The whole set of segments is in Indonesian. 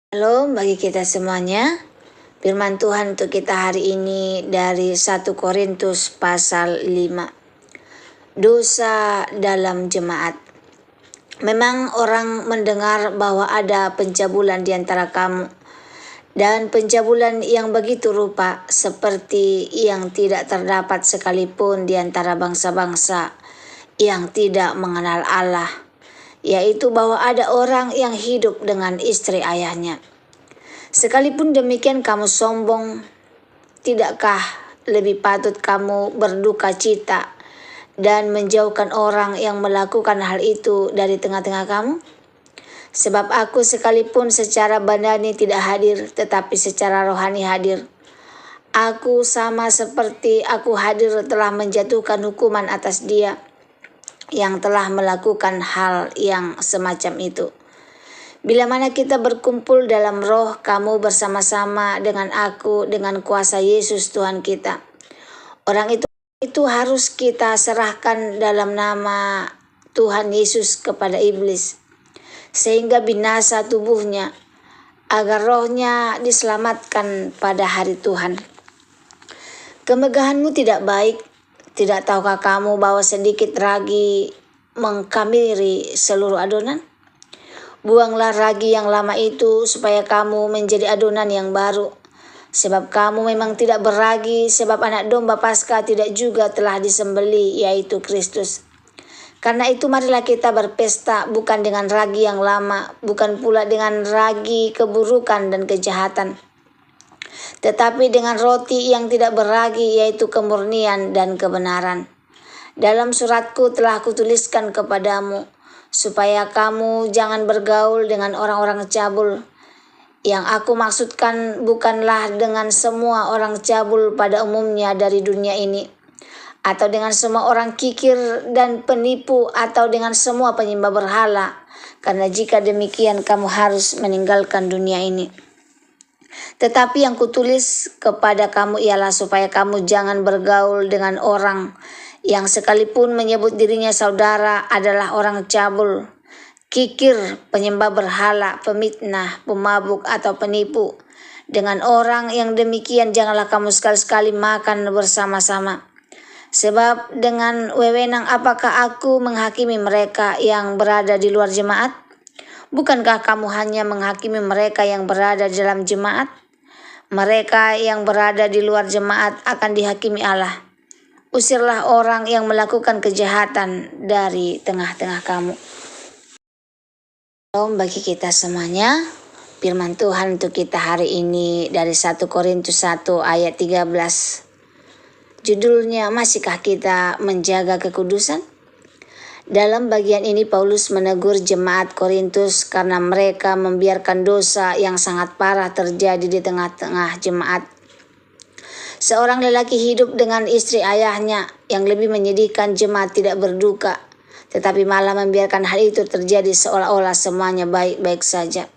Halo bagi kita semuanya. Firman Tuhan untuk kita hari ini dari 1 Korintus pasal 5. Dosa dalam jemaat. Memang orang mendengar bahwa ada pencabulan di antara kamu, dan pencabulan yang begitu rupa seperti yang tidak terdapat sekalipun di antara bangsa-bangsa yang tidak mengenal Allah, yaitu bahwa ada orang yang hidup dengan istri ayahnya. Sekalipun demikian kamu sombong, tidakkah lebih patut kamu berduka cita dan menjauhkan orang yang melakukan hal itu dari tengah-tengah kamu? Sebab aku sekalipun secara badani tidak hadir, tetapi secara rohani hadir. Aku sama seperti aku hadir telah menjatuhkan hukuman atas dia yang telah melakukan hal yang semacam itu. Bila mana kita berkumpul dalam roh, kamu bersama-sama dengan aku dengan kuasa Yesus Tuhan kita. Orang itu harus kita serahkan dalam nama Tuhan Yesus kepada iblis, sehingga binasa tubuhnya, agar rohnya diselamatkan pada hari Tuhan. Kemegahanmu tidak baik. Tidak tahukah kamu bahwa sedikit ragi mengkamiri seluruh adonan? Buanglah ragi yang lama itu supaya kamu menjadi adonan yang baru. Sebab kamu memang tidak berragi, sebab anak domba Paskah tidak juga telah disembelih, yaitu Kristus. Karena itu marilah kita berpesta bukan dengan ragi yang lama, bukan pula dengan ragi keburukan dan kejahatan, tetapi dengan roti yang tidak berragi, yaitu kemurnian dan kebenaran. Dalam suratku telah kutuliskan kepadamu, supaya kamu jangan bergaul dengan orang-orang cabul. Yang aku maksudkan bukanlah dengan semua orang cabul pada umumnya dari dunia ini, atau dengan semua orang kikir dan penipu, atau dengan semua penyembah berhala, karena jika demikian kamu harus meninggalkan dunia ini. Tetapi yang kutulis kepada kamu ialah supaya kamu jangan bergaul dengan orang yang sekalipun menyebut dirinya saudara adalah orang cabul, kikir, penyembah berhala, pemitnah, pemabuk atau penipu. Dengan orang yang demikian janganlah kamu sekali-sekali makan bersama-sama. Sebab dengan wewenang apakah aku menghakimi mereka yang berada di luar jemaat? Bukankah kamu hanya menghakimi mereka yang berada di dalam jemaat? Mereka yang berada di luar jemaat akan dihakimi Allah. Usirlah orang yang melakukan kejahatan dari tengah-tengah kamu. Shalom bagi kita semuanya. Firman Tuhan untuk kita hari ini dari 1 Korintus 1 ayat 13. Judulnya, masihkah kita menjaga kekudusan? Dalam bagian ini Paulus menegur jemaat Korintus karena mereka membiarkan dosa yang sangat parah terjadi di tengah-tengah jemaat. Seorang lelaki hidup dengan istri ayahnya. Yang lebih menyedihkan, jemaat tidak berduka, tetapi malah membiarkan hal itu terjadi seolah-olah semuanya baik-baik saja.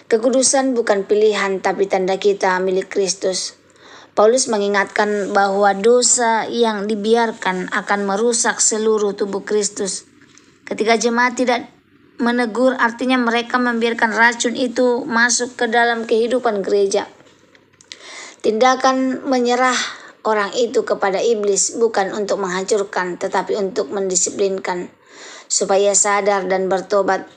Kekudusan bukan pilihan, tapi tanda kita milik Kristus. Paulus mengingatkan bahwa dosa yang dibiarkan akan merusak seluruh tubuh Kristus. Ketika jemaat tidak menegur, artinya mereka membiarkan racun itu masuk ke dalam kehidupan gereja. Tindakan menyerah orang itu kepada iblis bukan untuk menghancurkan, tetapi untuk mendisiplinkan, supaya sadar dan bertobat,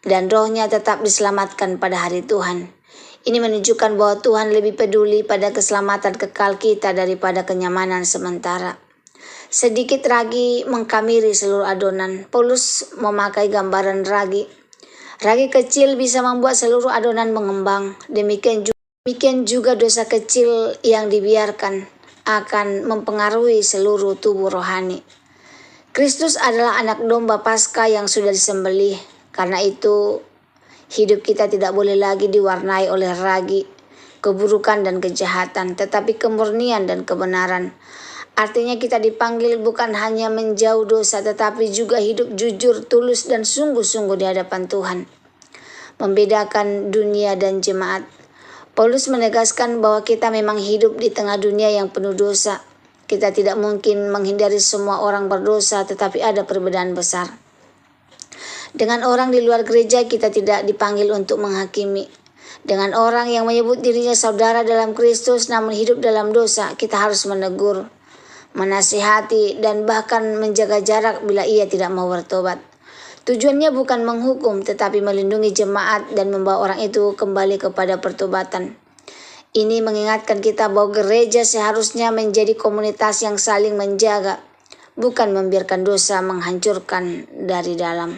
dan rohnya tetap diselamatkan pada hari Tuhan. Ini menunjukkan bahwa Tuhan lebih peduli pada keselamatan kekal kita daripada kenyamanan sementara. Sedikit ragi mengkamiri seluruh adonan. Paulus memakai gambaran ragi. Ragi kecil bisa membuat seluruh adonan mengembang. Demikian juga dosa kecil yang dibiarkan akan mempengaruhi seluruh tubuh rohani. Kristus adalah anak domba Paskah yang sudah disembelih. Karena itu hidup kita tidak boleh lagi diwarnai oleh ragi, keburukan dan kejahatan, tetapi kemurnian dan kebenaran. Artinya kita dipanggil bukan hanya menjauh dosa, tetapi juga hidup jujur, tulus, dan sungguh-sungguh di hadapan Tuhan. Membedakan dunia dan jemaat. Paulus menegaskan bahwa kita memang hidup di tengah dunia yang penuh dosa. Kita tidak mungkin menghindari semua orang berdosa, tetapi ada perbedaan besar. Dengan orang di luar gereja kita tidak dipanggil untuk menghakimi. Dengan orang yang menyebut dirinya saudara dalam Kristus namun hidup dalam dosa, kita harus menegur, menasihati, dan bahkan menjaga jarak bila ia tidak mau bertobat. Tujuannya bukan menghukum, tetapi melindungi jemaat dan membawa orang itu kembali kepada pertobatan. Ini mengingatkan kita bahwa gereja seharusnya menjadi komunitas yang saling menjaga, bukan membiarkan dosa menghancurkan dari dalam.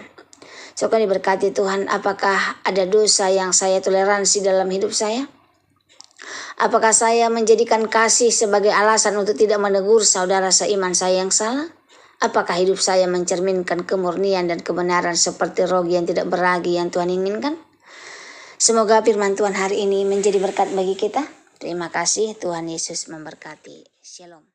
Semoga diberkati Tuhan. Apakah ada dosa yang saya toleransi dalam hidup saya? Apakah saya menjadikan kasih sebagai alasan untuk tidak menegur saudara seiman saya yang salah? Apakah hidup saya mencerminkan kemurnian dan kebenaran seperti rogi yang tidak beragi yang Tuhan inginkan? Semoga firman Tuhan hari ini menjadi berkat bagi kita. Terima kasih, Tuhan Yesus memberkati. Shalom.